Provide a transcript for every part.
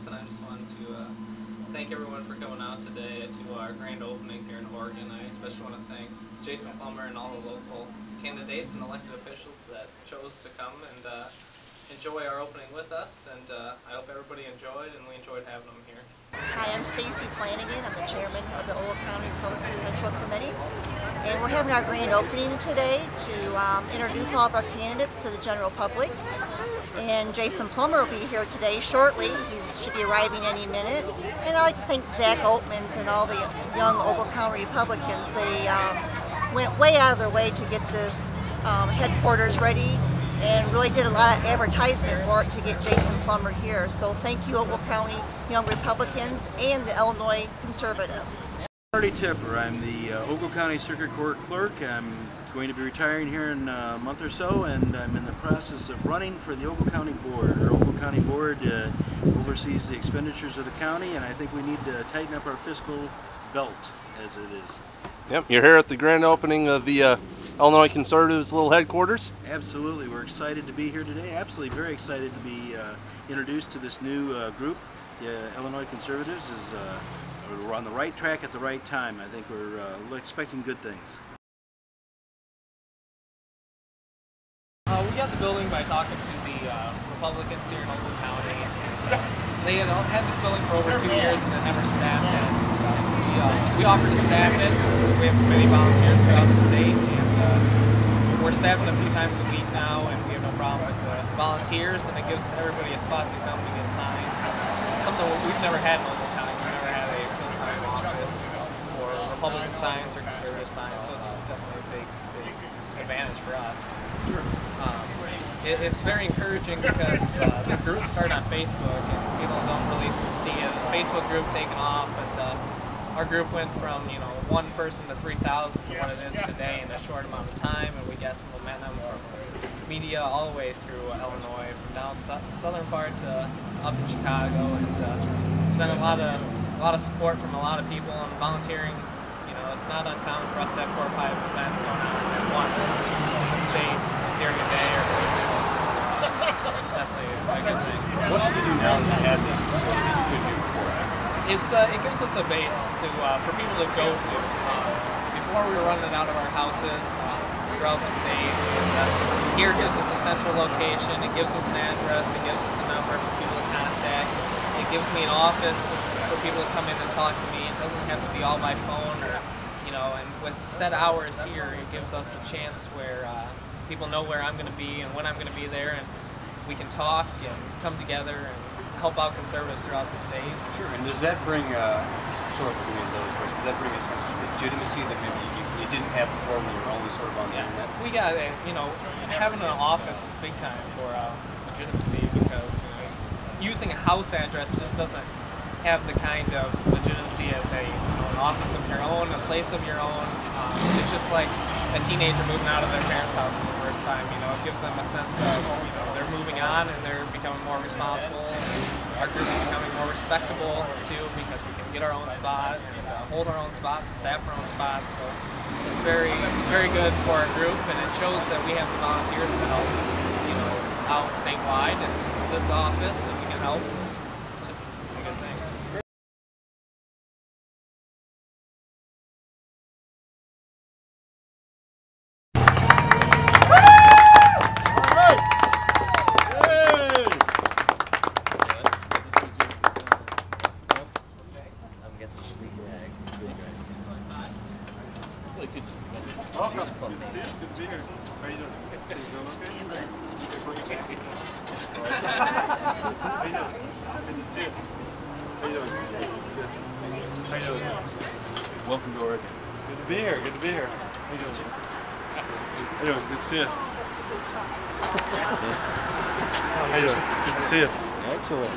and I just wanted to thank everyone for coming out today to our grand opening here in Oregon. I especially want to thank Jason Plummer and all the local candidates and elected officials that chose to come and enjoy our opening with us, and I hope everybody enjoyed, and we enjoyed having them here. Hi, I'm Stacy Flanagan. I'm the chairman of the Ogle County Republican Presidential Committee, and we're having our grand opening today to introduce all of our candidates to the general public. And Jason Plummer will be here today shortly. He should be arriving any minute. And I'd like to thank Zach Oatmans and all the young Ogle County Republicans. They went way out of their way to get this headquarters ready and really did a lot of advertisement for it to get Jason Plummer here. So thank you, Ogle County Young Republicans and the Illinois Conservatives. Marty Tipper. I'm the Ogle County Circuit Court Clerk. I'm going to be retiring here in a month or so, and I'm in the process of running for the Ogle County Board. Our Ogle County Board oversees the expenditures of the county, and I think we need to tighten up our fiscal belt as it is. Yep, you're here at the grand opening of the Illinois Conservatives' little headquarters. Absolutely, we're excited to be here today. Absolutely very excited to be introduced to this new group. The Illinois Conservatives we're on the right track at the right time. I think we're expecting good things. We got the building by talking to the Republicans here in Ogle County, and they had this building for over 2 years and it never staffed it. We offered to staff it because we have many volunteers throughout the state, and we're staffing a few times a week now, and we have no problem with the volunteers, and it gives everybody a spot to come to get signed. Something we've never had in Ogle County. We've never had a full-time office for Republican signs or conservative signs, so it's definitely a big advantage for us. Sure. It's very encouraging because the group started on Facebook, and people don't really see a Facebook group taking off, but our group went from one person to 3,000 to what it is today in a short amount of time, and we got some momentum from media all the way through Illinois, from down southern part to up in Chicago, and it's been a lot of support from a lot of people and volunteering. It's not uncommon for us to have 4 or 5 events going on at once in the state during the day or it's definitely a good thing. What do you do now that you have this facility that you couldn't do before? It gives us a base for people to go to. Before we were running out of our houses throughout the state, and here gives us a central location. It gives us an address. It gives us a number for people to contact. It gives me an office for people to come in and talk to me. It doesn't have to be all by phone and with set hours here, it gives us a chance where people know where I'm going to be and when I'm going to be there, and we can talk and come together and help out conservatives throughout the state. Sure, and does that bring, does that bring a sense of legitimacy that maybe you didn't have before when you were only sort of on the internet? We got, having an office is big time for legitimacy because using a house address just doesn't have the kind of legitimacy as an office of your own, a place of your own. It's just like a teenager moving out of their parents' house for the first time. It gives them a sense of they're moving on and they're becoming more responsible. And our group is becoming more respectable too because we can get our own spot and hold our own spots, staff our own spots. So it's very good for our group, and it shows that we have the volunteers to help out statewide in this office, and we can help. It's a good thing. Welcome. Good to see you. Good to be here. How are you doing? You doing okay? How you doing? Good to see you. How you doing? Good to see you. How you doing? Welcome to Oregon. Good to be here. Good to be here. How you doing? How you doing? Good to see you. How you doing? Good to see you. Excellent.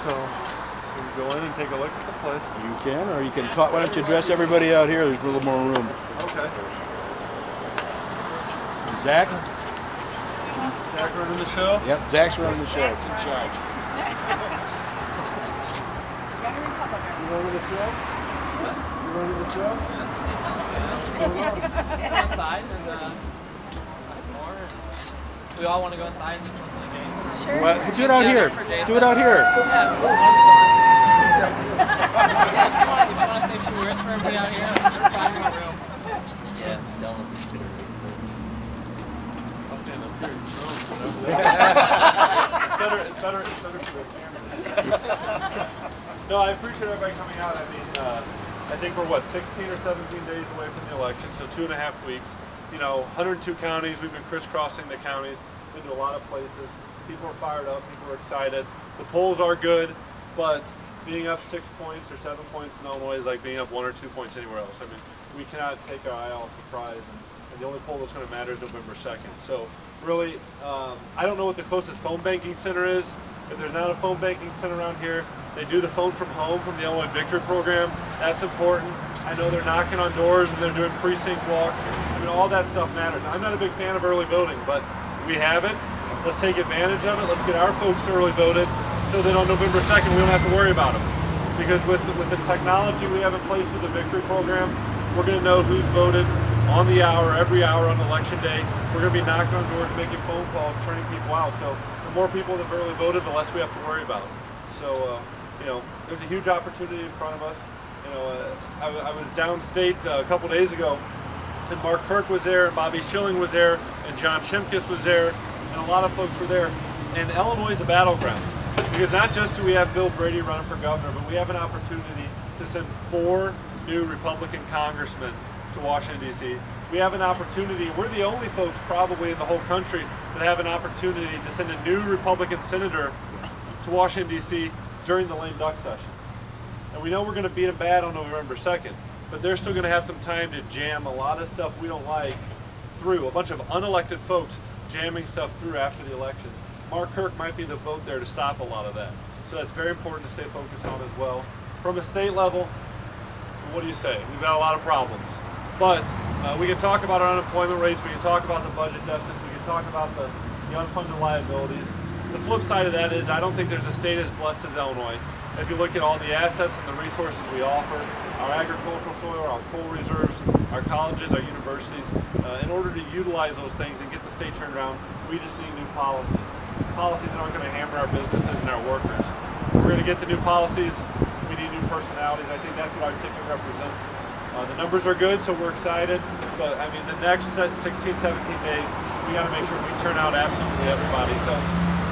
So we go in and take a look at the place. You can, or you can talk. Why don't you address everybody out here? There's a little more room. Okay. Zach? Zach running the show? Yep, Zach's running the show. He's in charge. You running the show? What? You running the show? Outside and some more. We all want to go inside and play the game. Sure. Well, do it out here. Do it out here. Yeah. If you want to say a few words for everybody out here, you're fine in the room. Yeah, no. I'll stand up here. It's better for the camera. No, I appreciate everybody coming out. I mean, I think we're, 16 or 17 days away from the election, so 2.5 weeks. 102 counties. We've been crisscrossing the counties. Been to a lot of places. People are fired up. People are excited. The polls are good, but being up 6 points or 7 points in Illinois is like being up 1 or 2 points anywhere else. I mean, we cannot take our eye off the prize, and the only poll that's going to matter is November 2nd. So really, I don't know what the closest phone banking center is. If there's not a phone banking center around here, they do the phone from home from the Illinois Victory Program. That's important. I know they're knocking on doors and they're doing precinct walks. I mean, all that stuff matters. I'm not a big fan of early voting, but we have it. Let's take advantage of it. Let's get our folks early voted so that on November 2nd we don't have to worry about them. Because with the technology we have in place with the Victory Program, we're going to know who's voted on the hour, every hour on election day. We're going to be knocking on doors, making phone calls, turning people out. So the more people that have early voted, the less we have to worry about. So, there's a huge opportunity in front of us. I was downstate a couple days ago, and Mark Kirk was there, and Bobby Schilling was there, and John Shimkus was there, and a lot of folks were there. And Illinois is a battleground, because not just do we have Bill Brady running for governor, but we have an opportunity to send 4 new Republican congressmen to Washington, D.C. We have an opportunity, we're the only folks probably in the whole country that have an opportunity to send a new Republican senator to Washington, D.C. during the lame duck session. And we know we're going to beat them bad on November 2nd, but they're still going to have some time to jam a lot of stuff we don't like through. A bunch of unelected folks jamming stuff through after the election. Mark Kirk might be the vote there to stop a lot of that. So that's very important to stay focused on as well. From a state level, what do you say? We've got a lot of problems. But we can talk about our unemployment rates, we can talk about the budget deficits, we can talk about the unfunded liabilities. The flip side of that is I don't think there's a state as blessed as Illinois. If you look at all the assets and the resources we offer, our agricultural soil, our coal reserves, our colleges, our universities, in order to utilize those things and get the state turned around, we just need new policies. Policies that aren't going to hammer our businesses and our workers. We're going to get the new policies, we need new personalities. I think that's what our ticket represents. The numbers are good, so we're excited, but I mean the next 16, 17 days, we got to make sure we turn out absolutely everybody. So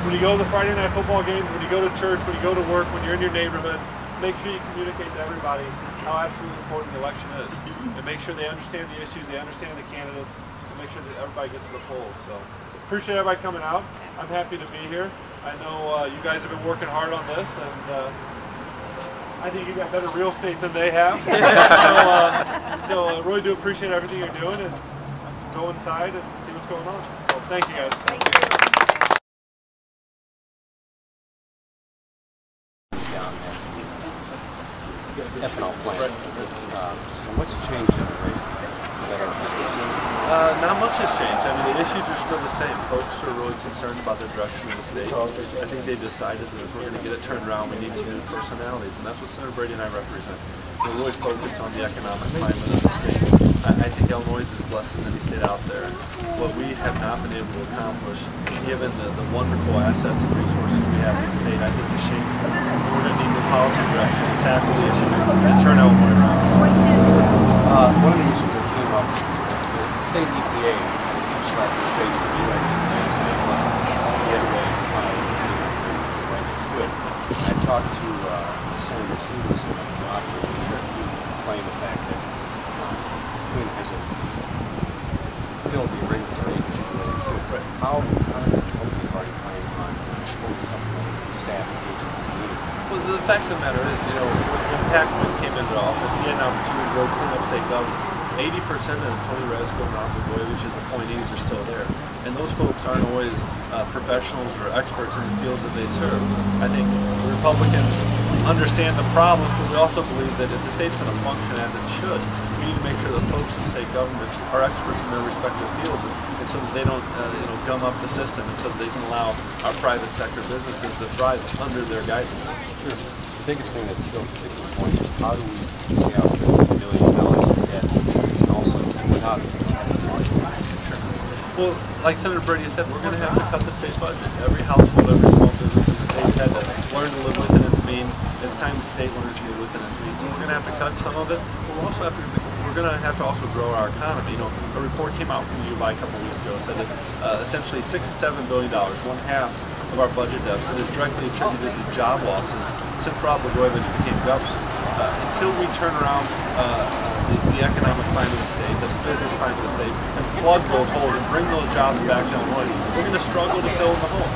when you go to the Friday night football games, when you go to church, when you go to work, when you're in your neighborhood, make sure you communicate to everybody how absolutely important the election is, and make sure they understand the issues, they understand the candidates, and make sure that everybody gets to the polls. So appreciate everybody coming out. I'm happy to be here. I know you guys have been working hard on this, and I think you got better real estate than they have. So I really do appreciate everything you're doing, and go inside and see what's going on. So thank you guys. Thank you. Ethanol plant. So what's changed in the race? Not much has changed. I mean, the issues are still the same. Folks are really concerned about the direction of the state. I think they decided that if we're going to get it turned around, we need some new personalities, and that's what Senator Brady and I represent. We're really focused on the economic climate of the state. I think Illinois is as blessed as any state out there. What we have not been able to accomplish, given the wonderful assets and resources we have in the state, I think is shameful. We're going to need new policy direction to tackle the issues and turn Illinois around. One of the issues that came up, the state EPA, much like the states for the U.S. get away from the way they should. I talked to Senator Stevenson about the claim the fact that Quinn hasn't filled the regulatory agencies the way they should. How does the Republican Party plan on pulling something like the staff agencies needed? Well, the fact of the matter is, when Paxman came into office, he had an opportunity to go clean up state government. 80% of Tony Rezko and Ron Blagojevich's appointees are still there. And those folks aren't always professionals or experts in the fields that they serve. I think the Republicans understand the problems, but we also believe that if the state's going to function as it should, we need to make sure the folks in state government are experts in their respective fields, and so that they don't gum up the system, and so that they can allow our private sector businesses to thrive under their guidance. Sure. The biggest thing that's still a sticking point is how do we pay out $50 million in debt and also without a Well, like Senator Brady said, we're going to have to cut the state budget. Every household, every small business in the state had to learn to live within its means. It's time the state learns to live within its means. So we're going to have to cut some of it, but we're going to have to also grow our economy. You know, a report came out from UBI a couple of weeks ago said that essentially $6 to $7 billion, one half of our budget deficit, is directly attributed to job losses since Rod Blagojevich became governor. Until we turn around the economic climate of the state, the business climate of the state, and plug those holes and bring those jobs back to Illinois, we're going to struggle to fill in the hole.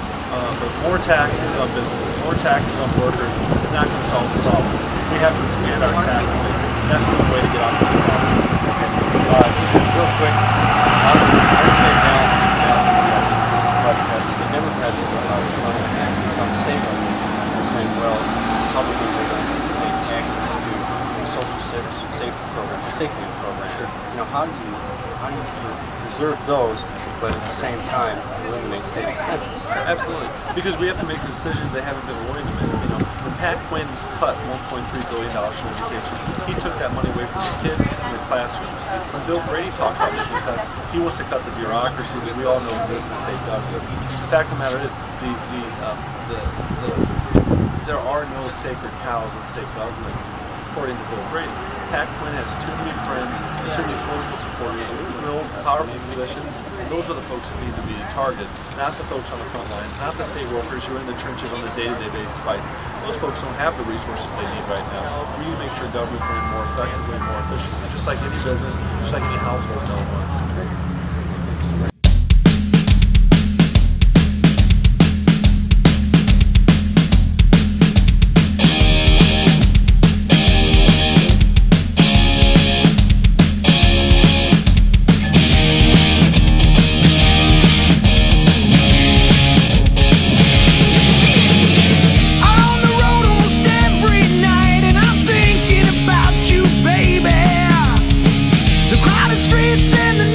But more taxes on businesses, more taxes on workers is not going to solve the problem. We have to expand our tax base. That's the way to get out of the problem. Just real quick, I would say now, but the Democrats are some state level are saying, well, Republicans are going to take access to social safety programs, the safety net program. Sure. You know, how do you preserve those, but at the same time eliminate state expenses? Absolutely, because we have to make decisions they haven't been willing to make. You know, when Pat Quinn cut $1.3 billion from education, he took that money away from the kids and the classrooms. When Bill Brady talked about making cuts, he wants to cut the bureaucracy that we all know exists in the state government. The fact of the matter is, there are no sacred cows in state government, according to Bill Brady. Pat Quinn has too many friends, too many political supporters, real powerful positions. Those are the folks that need to be targeted, not the folks on the front lines, not the state workers who are in the trenches on a day-to-day basis fighting. Those folks don't have the resources they need right now. We need to make sure government runs more effectively and more efficiently, just like any business, just like any household in Illinois. Streets and the